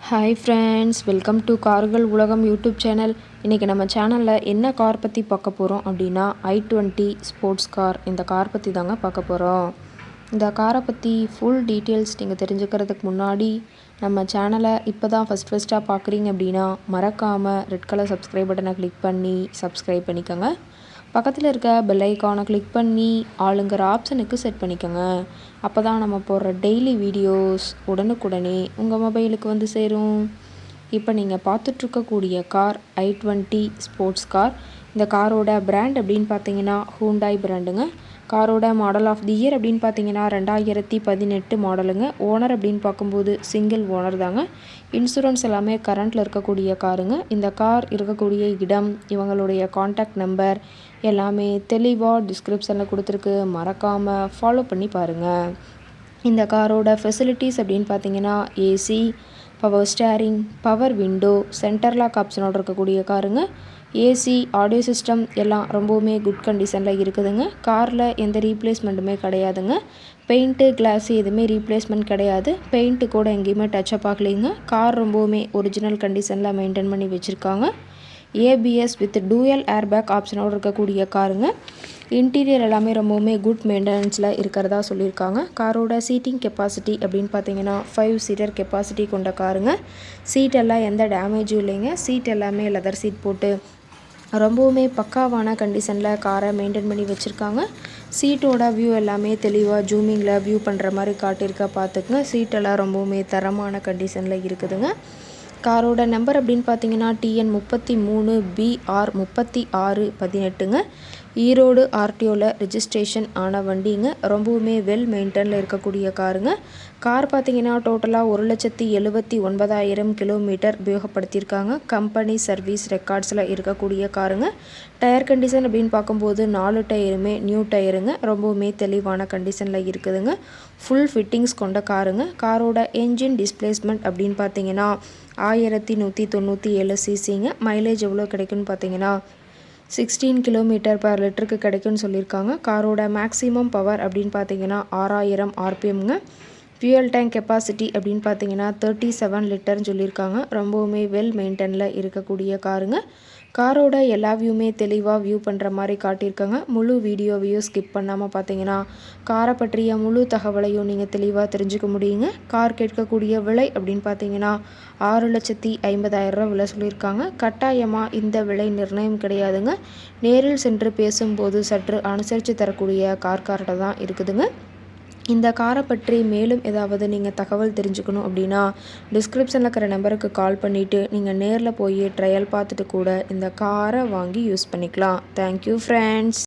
Hi friends, welcome to கார்கள் உலகம் YouTube channel. இன்றைக்கி நம்ம சேனலில் என்ன கார் பற்றி பார்க்க போகிறோம் அப்படின்னா i20 ஸ்போர்ட்ஸ் கார். இந்த கார் பற்றி தாங்க பார்க்க போகிறோம். இந்த காரை பற்றி ஃபுல் டீட்டெயில்ஸ் நீங்கள் தெரிஞ்சுக்கிறதுக்கு முன்னாடி நம்ம சேனலை இப்போ தான் ஃபஸ்ட்டாக பார்க்குறீங்க அப்படின்னா மறக்காமல் ரெட் கலர் சப்ஸ்கிரைப் பட்டனை கிளிக் பண்ணி சப்ஸ்கிரைப் பண்ணிக்கோங்க. பக்கத்தில் இருக்க பெல் ஐக்கானை கிளிக் பண்ணி ஆளுங்கிற ஆப்ஷனுக்கு செட் பண்ணிக்கோங்க. அப்போ தான் நம்ம போடுற டெய்லி வீடியோஸ் உடனுக்குடனே உங்கள் மொபைலுக்கு வந்து சேரும். இப்போ நீங்கள் பார்த்துட்ருக்கக்கூடிய கார் i20 ஸ்போர்ட்ஸ் கார். இந்த காரோட பிராண்ட் அப்படின்னு பார்த்தீங்கன்னா ஹூண்டாய் பிராண்டுங்க. காரோட மாடல் ஆஃப் தி இயர் அப்படின்னு பார்த்தீங்கன்னா 2018 மாடலுங்க. ஓனர் அப்படின்னு பார்க்கும்போது சிங்கிள் ஓனர் தாங்க. இன்சூரன்ஸ் எல்லாமே கரண்ட்டில் இருக்கக்கூடிய காருங்க. இந்த கார் இருக்கக்கூடிய இடம், இவங்களுடைய காண்டாக்ட் நம்பர் எல்லாமே தெளிவாக டிஸ்கிரிப்ஷனில் கொடுத்துருக்கு. மறக்காமல் ஃபாலோ பண்ணி பாருங்கள். இந்த காரோட ஃபெசிலிட்டிஸ் அப்படின்னு பார்த்தீங்கன்னா AC, power steering, power window, centre lock ஆப்ஷனோடு இருக்கக்கூடிய காருங்க. ஏசி, ஆடியோ சிஸ்டம் எல்லாம் ரொம்பவுமே குட் கண்டிஷனில் இருக்குதுங்க. காரில் எந்த ரீப்ளேஸ்மெண்ட்டுமே கிடையாதுங்க. பெயிண்ட்டு, கிளாஸு எதுவுமே ரீப்ளேஸ்மெண்ட் கிடையாது. பெயிண்ட்டு கூட எங்கேயுமே டச்சப் ஆகலைங்க. கார் ரொம்பவுமே ஒரிஜினல் கண்டிஷனில் மெயின்டைன் பண்ணி வச்சுருக்காங்க. ஏபிஎஸ் வித் டூயல் ஏர்பேக் ஆப்ஷனோடு இருக்கக்கூடிய காருங்க. இன்டீரியர் எல்லாமே ரொம்பவுமே குட் மெயின்டெனன்ஸில் இருக்கிறதா சொல்லியிருக்காங்க. காரோட சீட்டிங் கெப்பாசிட்டி அப்படின்னு பார்த்தீங்கன்னா 5 சீட்டர் கெப்பாசிட்டி கொண்ட காருங்க. சீட் எல்லாம் எந்த டேமேஜும் இல்லைங்க. சீட் எல்லாமே லெதர் சீட் போட்டு ரொம்பவுமே பக்காவான கண்டிஷனில் காரை மெயின்டைன் பண்ணி வச்சுருக்காங்க. சீட்டோட வியூ எல்லாமே தெளிவாக ஜூமிங்கில் வியூ பண்ணுற மாதிரி காட்டியிருக்க பார்த்துக்குங்க. சீட்டெல்லாம் ரொம்பவுமே தரமான கண்டிஷனில் இருக்குதுங்க. காரோட நம்பர் அப்படின்னு பார்த்தீங்கன்னா TN 33 BR 3618ங்க. ஈரோடு ஆர்டிஓவில் ரெஜிஸ்ட்ரேஷன் ஆன வண்டிங்க. ரொம்பவுமே வெல் மெயின்டெனில் இருக்கக்கூடிய காருங்க. கார் பார்த்தீங்கன்னா டோட்டலாக 1,79,000 கிலோமீட்டர் உபயோகப்படுத்தியிருக்காங்க. கம்பெனி சர்வீஸ் ரெக்கார்ட்ஸில் இருக்கக்கூடிய காருங்க. டயர் கண்டிஷன் அப்படின்னு பார்க்கும்போது 4 டயருமே நியூ டயருங்க. ரொம்பவுமே தெளிவான கண்டிஷனில் இருக்குதுங்க. ஃபுல் ஃபிட்டிங்ஸ் கொண்ட காருங்க. காரோட என்ஜின் டிஸ்பிளேஸ்மெண்ட் அப்படின்னு பார்த்தீங்கன்னா 1197 சிசிங்க. மைலேஜ் எவ்வளோ கிடைக்குன்னு பார்த்தீங்கன்னா 16 கிலோமீட்டர் பர் லிட்டருக்கு கிடைக்குன்னு சொல்லியிருக்காங்க. காரோட மேக்ஸிமம் பவர் அப்படின்னு பார்த்தீங்கன்னா 6000 RPMங்க. ஃபியூயல் டேங்க் கெப்பாசிட்டி அப்படின்னு பார்த்தீங்கன்னா 37 லிட்டர்னு சொல்லியிருக்காங்க. ரொம்பவுமே வெல் மெயின்டெனில் இருக்கக்கூடிய காருங்க. காரோட எல்லா வியூமே தெளிவாக வியூ பண்ணுற மாதிரி காட்டியிருக்காங்க. முழு வீடியோவையும் ஸ்கிப் பண்ணாமல் பார்த்தீங்கன்னா காரை பற்றிய முழு தகவலையும் நீங்கள் தெளிவாக தெரிஞ்சுக்க முடியுங்க. கார் கேட்கக்கூடிய விலை அப்படின்னு பார்த்தீங்கன்னா 6,50,000 விலை சொல்லியிருக்காங்க. கட்டாயமாக இந்த விலை நிர்ணயம் கிடையாதுங்க. நேரில் சென்று பேசும்போது சற்று அனுசரித்து தரக்கூடிய கார்கிட்ட தான் இருக்குதுங்க. இந்த காரை பற்றி மேலும் ஏதாவது நீங்கள் தகவல் தெரிஞ்சுக்கணும் அப்படின்னா டிஸ்கிரிப்ஷனில் இருக்கிற நம்பருக்கு கால் பண்ணிவிட்டு நீங்கள் நேரில் போய் ட்ரையல் பார்த்துட்டு கூட இந்த காரை வாங்கி யூஸ் பண்ணிக்கலாம். Thank you friends.